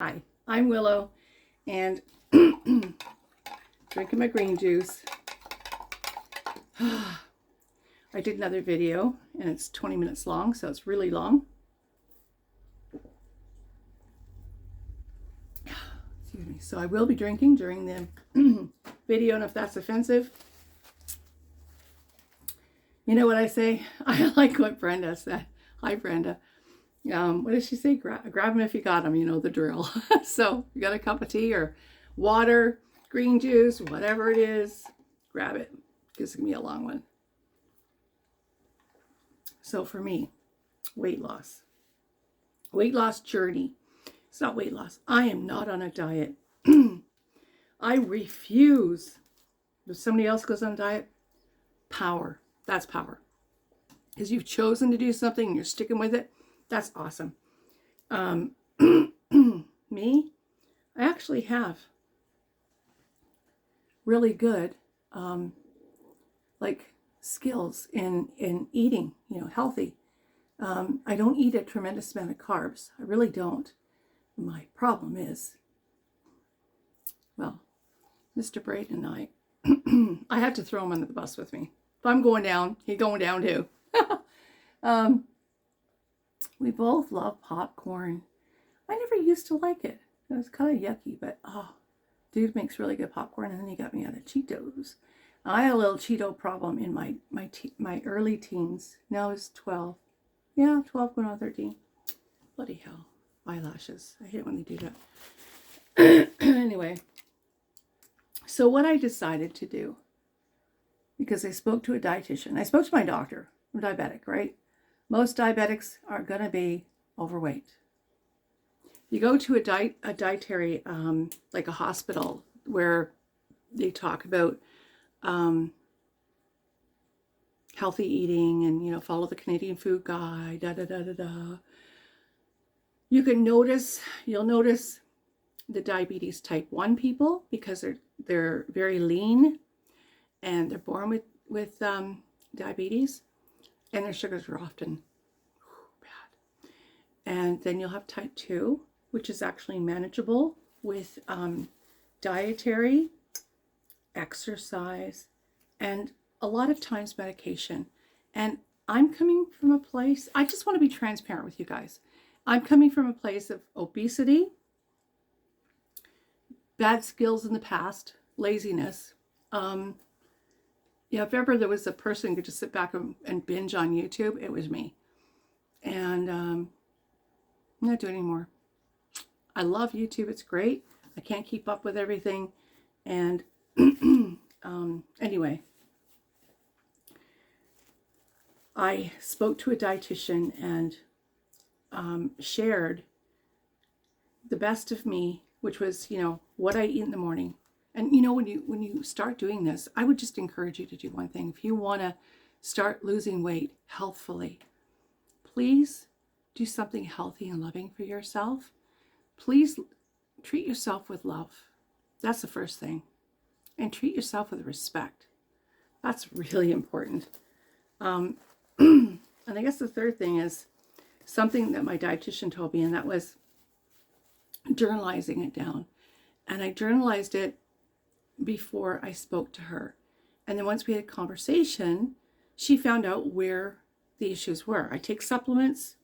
Hi, I'm Willow, and drinking my green juice. I did another video, and it's 20 minutes long, so it's really long. Excuse me. So I will be drinking during the video, and if that's offensive, you know what I say? I like what Brenda said. Hi, Brenda. What did she say? Grab them if you got them, you know the drill. So you got a cup of tea or water, green juice, whatever it is, grab it. This is going to be a long one. So for me, weight loss journey. It's not weight loss. I am not on a diet. I refuse. If somebody else goes on a diet, power. That's power. Because you've chosen to do something and you're sticking with it. That's awesome. Me, I actually have really good like skills in eating, you know, healthy. I don't eat a tremendous amount of carbs. I really don't. My problem is, well, Mr. Braden and I have to throw him under the bus with me. If I'm going down, he's going down too. We both love popcorn. I never used to like it. It was kind of yucky, but oh, dude makes really good popcorn. And then he got me out of Cheetos. I had a little Cheeto problem in my early teens. Now it's 12. Yeah, 12 going on 13. Bloody hell. Eyelashes. I hate it when they do that. Anyway, so what I decided to do, because I spoke to a dietitian. I spoke to my doctor. I'm diabetic, right? Most diabetics are going to be overweight. You go to a dietary, like a hospital, where they talk about healthy eating and, you know, follow the Canadian Food Guide, you'll notice the diabetes type 1 people, because they're very lean and they're born with diabetes. And their sugars are often bad. And then you'll have type 2, which is actually manageable with dietary, exercise, and a lot of times medication. And I'm coming from a place, I just want to be transparent with you guys. I'm coming from a place of obesity, bad skills in the past, laziness. Yeah, if ever there was a person who could just sit back and binge on YouTube, it was me. And I'm not doing it anymore. I love YouTube. It's great. I can't keep up with everything. And anyway, I spoke to a dietitian and shared the best of me, which was, you know, what I eat in the morning. And, you know, when you start doing this, I would just encourage you to do one thing. If you want to start losing weight healthfully, please do something healthy and loving for yourself. Please treat yourself with love. That's the first thing. And treat yourself with respect. That's really important. And I guess the third thing is something that my dietitian told me, and that was journalizing it down. And I journalized it before I spoke to her. And then once we had a conversation, she found out where the issues were. I take supplements.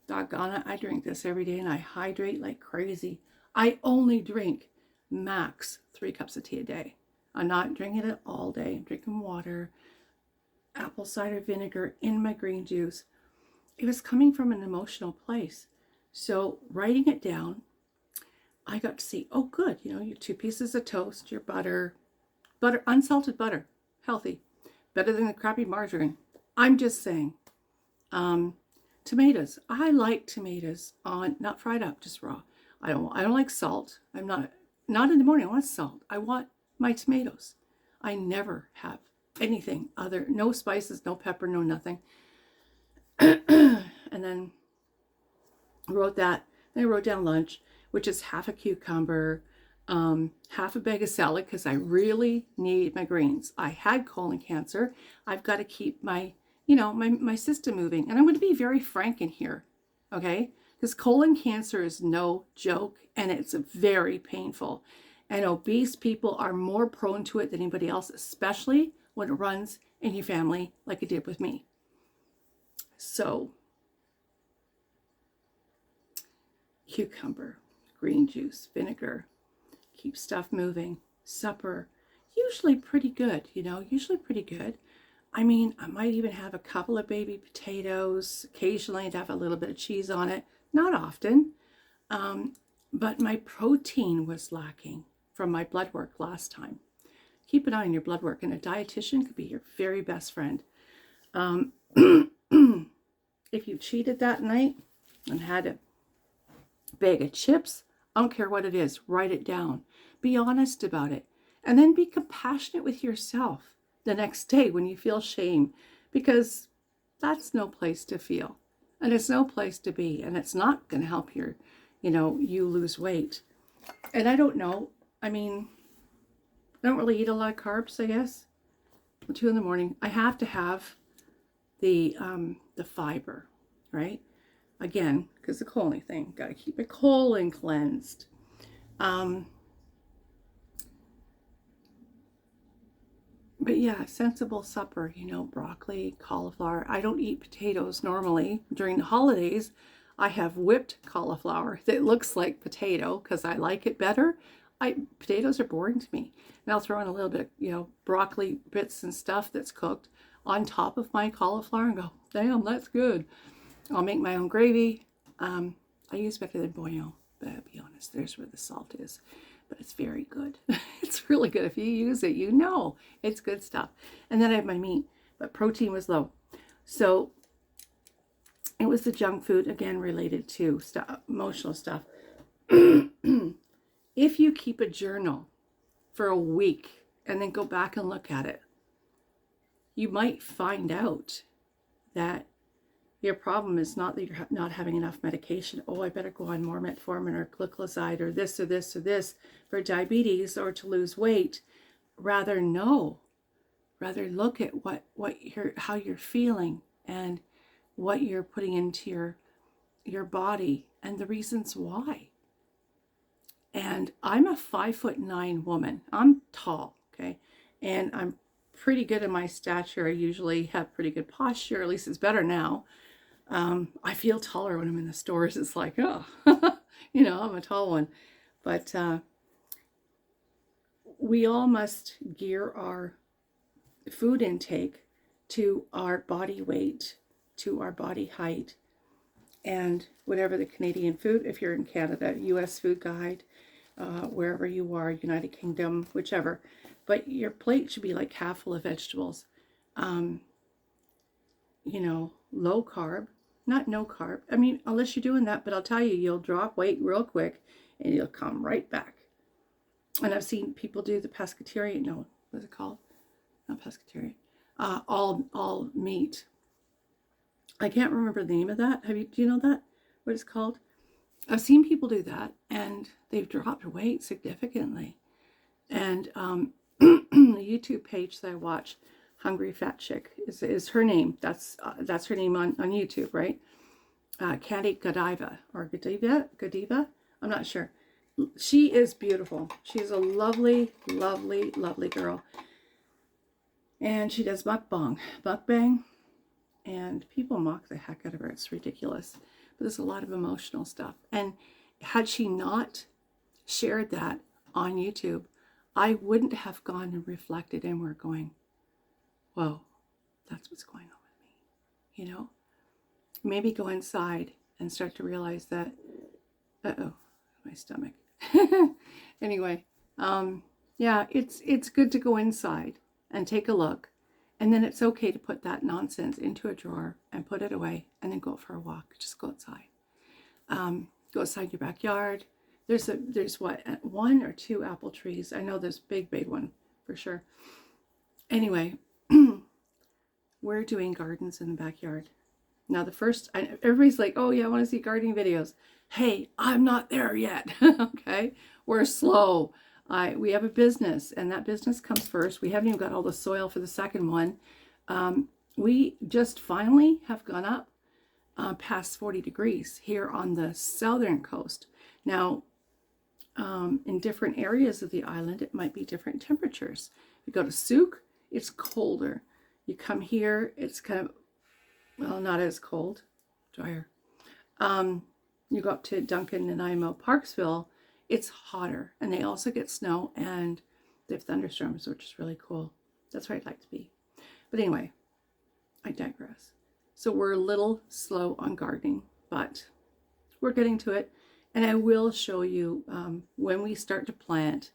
Doggone it, I drink this every day and I hydrate like crazy. I only drink max 3 cups of tea a day. I'm not drinking it all day. I'm drinking water, apple cider vinegar in my green juice. It was coming from an emotional place. So writing it down, I got to see, oh good, you know, your 2 pieces of toast, your butter, unsalted butter, healthy, better than the crappy margarine. I'm just saying. Tomatoes. I like tomatoes not fried up, just raw. I don't like salt. I'm not in the morning. I want salt. I want my tomatoes. I never have anything other, no spices, no pepper, no nothing. And then I wrote that. Then I wrote down lunch, which is half a cucumber, half a bag of salad, because I really need my greens. I had colon cancer. I've got to keep my system moving. And I'm going to be very frank in here, okay? because colon cancer is no joke, and it's very painful. And obese people are more prone to it than anybody else, especially when it runs in your family like it did with me. So, cucumber, green juice, vinegar, keep stuff moving. Supper, usually pretty good, usually pretty good. I mean, I might even have a couple of baby potatoes. Occasionally I'd have a little bit of cheese on it. Not often. But my protein was lacking from my blood work last time. Keep an eye on your blood work, and a dietitian could be your very best friend. If you cheated that night and had a bag of chips, I don't care what it is, write it down. Be honest about it. And then be compassionate with yourself the next day when you feel shame, because that's no place to feel. And it's no place to be. And it's not going to help you lose weight. And I don't know. I mean, I don't really eat a lot of carbs, I guess. 2 in the morning. I have to have the fiber, right? Again, because the colon thing. Got to keep my colon cleansed. But yeah, sensible supper, broccoli, cauliflower. I don't eat potatoes normally. During the holidays, I have whipped cauliflower that looks like potato because I like it better. Potatoes are boring to me. And I'll throw in a little bit, broccoli bits and stuff that's cooked on top of my cauliflower and go, damn, that's good. I'll make my own gravy. I use better than bouillon, but I'll be honest, there's where the salt is. But it's very good. It's really good. If you use it, it's good stuff. And then I have my meat, but protein was low. So it was the junk food, again, related to emotional stuff. If you keep a journal for a week and then go back and look at it, you might find out that your problem is not that you're not having enough medication. Oh, I better go on more metformin or glycoside or this or this or this for diabetes or to lose weight. Rather look at how you're feeling and what you're putting into your body and the reasons why. And I'm a 5'9" woman. I'm tall, okay? And I'm pretty good in my stature. I usually have pretty good posture. At least it's better now. I feel taller when I'm in the stores. It's like, oh, I'm a tall one. But we all must gear our food intake to our body weight, to our body height, and whatever the Canadian food, if you're in Canada, US Food Guide, wherever you are, United Kingdom, whichever. But your plate should be like half full of vegetables. Low carb. Not no carb. I mean, unless you're doing that, but I'll tell you, you'll drop weight real quick and you'll come right back. And I've seen people do the pescatarian, no, what's it called? Not pescatarian. All meat. I can't remember the name of that. Do you know that? What it's called? I've seen people do that and they've dropped weight significantly. And the YouTube page that I watch, Hungry Fat Chick is her name. That's her name on YouTube, right? Candy Godiva or Godiva. I'm not sure. She is beautiful. She's a lovely, lovely, lovely girl. And she does mukbang. And people mock the heck out of her. It's ridiculous. But there's a lot of emotional stuff. And had she not shared that on YouTube, I wouldn't have gone and reflected inward going, whoa, that's what's going on with me. Maybe go inside and start to realize that, my stomach. Anyway, yeah, it's good to go inside and take a look. And then it's okay to put that nonsense into a drawer and put it away and then go for a walk. Just go outside. Go outside your backyard. There's what, 1 or 2 apple trees. I know there's big one for sure. Anyway, we're doing gardens in the backyard. Now everybody's like, oh yeah, I want to see gardening videos. Hey, I'm not there yet. Okay, we're slow. We have a business and that business comes first. We haven't even got all the soil for the second one. We just finally have gone up past 40 degrees here on the southern coast. Now, in different areas of the island, it might be different temperatures. You go to Souk, it's colder. You come here, it's kind of, well, not as cold, drier. You go up to Duncan, Nanaimo, Parksville, it's hotter. And they also get snow and they have thunderstorms, which is really cool. That's where I'd like to be. But anyway, I digress. So we're a little slow on gardening, but we're getting to it. And I will show you when we start to plant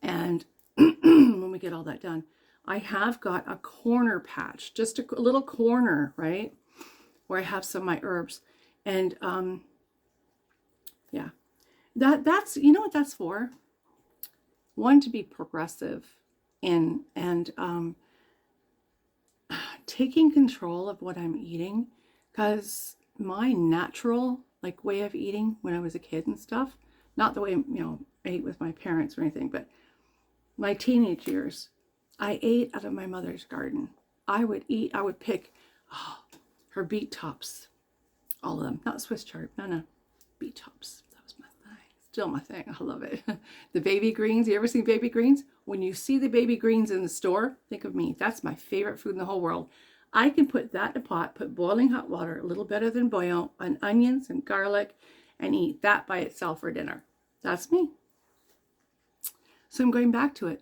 and when we get all that done. I have got a corner patch, just a little corner, right? Where I have some of my herbs. And yeah, that's, you know what that's for? One, to be progressive in and taking control of what I'm eating, because my natural way of eating when I was a kid and stuff, not the way, I ate with my parents or anything, but my teenage years, I ate out of my mother's garden. I would pick her beet tops, all of them, not Swiss chard, no, beet tops. That was my thing, still my thing. I love it. The baby greens, you ever seen baby greens? When you see the baby greens in the store, think of me. That's my favorite food in the whole world. I can put that in a pot, put boiling hot water, a little better than bouillon, and onions and garlic, and eat that by itself for dinner. That's me. So I'm going back to it.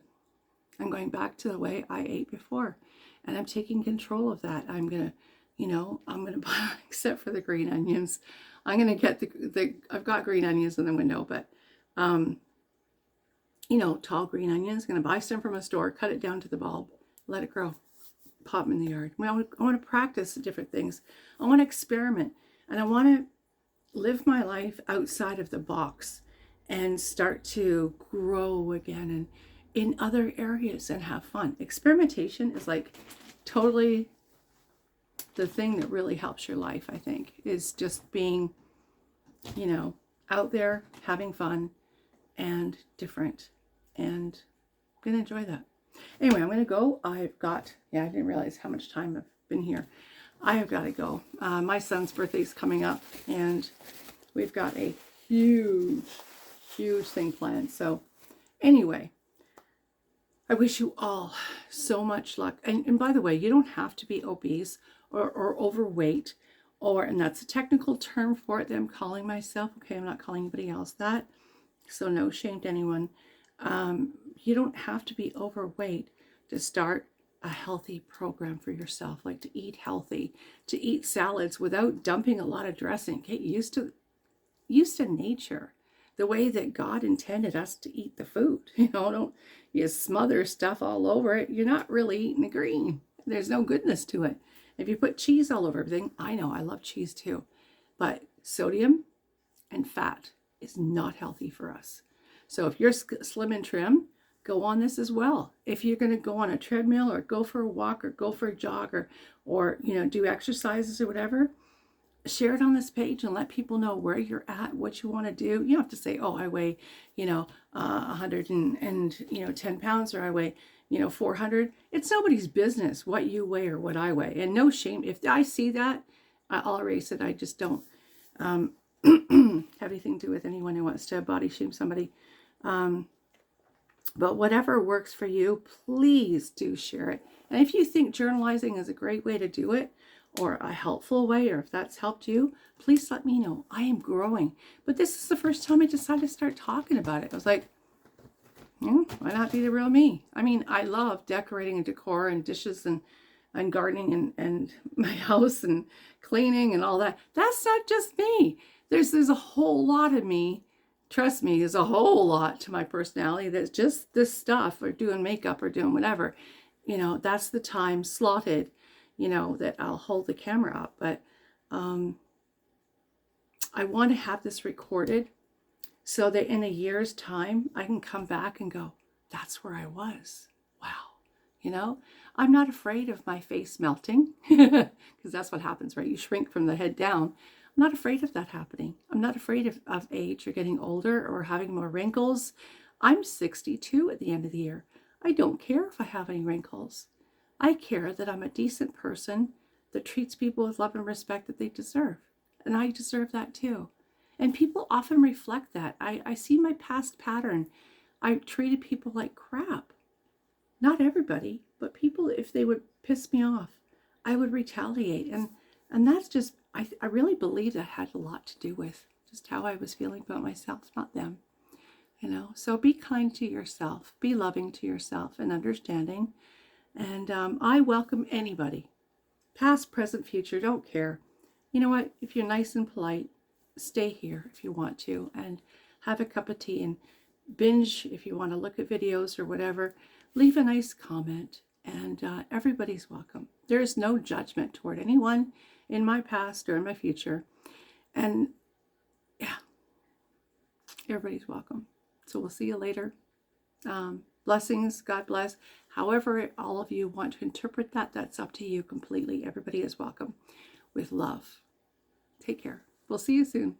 I'm going back to the way I ate before. And I'm taking control of that. I'm going to buy, except for the green onions. I'm going to get I've got green onions in the window, but, tall green onions. Going to buy some from a store, cut it down to the bulb, let it grow. Pop them in the yard. I want to practice different things. I want to experiment, and I want to live my life outside of the box and start to grow again and in other areas and have fun. Experimentation is totally the thing that really helps your life, I think, is just being, out there, having fun and different, and I'm going to enjoy that. Anyway, I'm going to go. I didn't realize how much time I've been here. I have got to go. My son's birthday's coming up, and we've got a huge thing planned. So anyway, I wish you all so much luck. And by the way, you don't have to be obese or overweight, and that's a technical term for it that I'm calling myself. Okay, I'm not calling anybody else that. So no shame to anyone. You don't have to be overweight to start a healthy program for yourself, to eat healthy, to eat salads without dumping a lot of dressing. Get used to nature, the way that God intended us to eat the food. Don't you smother stuff all over it. You're not really eating the green. There's no goodness to it. If you put cheese all over everything, I know, I love cheese too, but sodium and fat is not healthy for us. So if you're slim and trim, go on this as well. If you're going to go on a treadmill or go for a walk or go for a jog or do exercises or whatever, share it on this page and let people know where you're at, what you want to do. You don't have to say, oh, I weigh, 110 pounds, or I weigh, 400. It's nobody's business what you weigh or what I weigh. And no shame. If I see that, I'll erase it. I just don't have anything to do with anyone who wants to body shame somebody. But whatever works for you, please do share it. And if you think journalizing is a great way to do it, or a helpful way, or if that's helped you, please let me know. I am growing. But this is the first time I decided to start talking about it. I was like, why not be the real me? I mean, I love decorating and decor and dishes and gardening and my house and cleaning and all that. That's not just me. There's a whole lot of me. Trust me, there's a whole lot to my personality that's just this stuff, or doing makeup or doing whatever. That's the time slotted, that I'll hold the camera up. But I want to have this recorded so that in a year's time, I can come back and go, that's where I was. Wow. I'm not afraid of my face melting, because that's what happens, right? You shrink from the head down. I'm not afraid of that happening. I'm not afraid of age or getting older or having more wrinkles. I'm 62 at the end of the year. I don't care if I have any wrinkles. I care that I'm a decent person that treats people with love and respect that they deserve. and I deserve that too. And people often reflect that. I see my past pattern. I treated people like crap. Not everybody, but people, if they would piss me off, I would retaliate. And that's just, I really believe that had a lot to do with just how I was feeling about myself, not them. So be kind to yourself, be loving to yourself and understanding. And I welcome anybody, past, present, future, don't care. You know what? If you're nice and polite, stay here if you want to and have a cup of tea and binge if you want to look at videos or whatever. Leave a nice comment, and everybody's welcome. There is no judgment toward anyone in my past or in my future. And yeah, everybody's welcome. So we'll see you later. Blessings, God bless. However all of you want to interpret that, that's up to you completely. Everybody is welcome with love. Take care. We'll see you soon.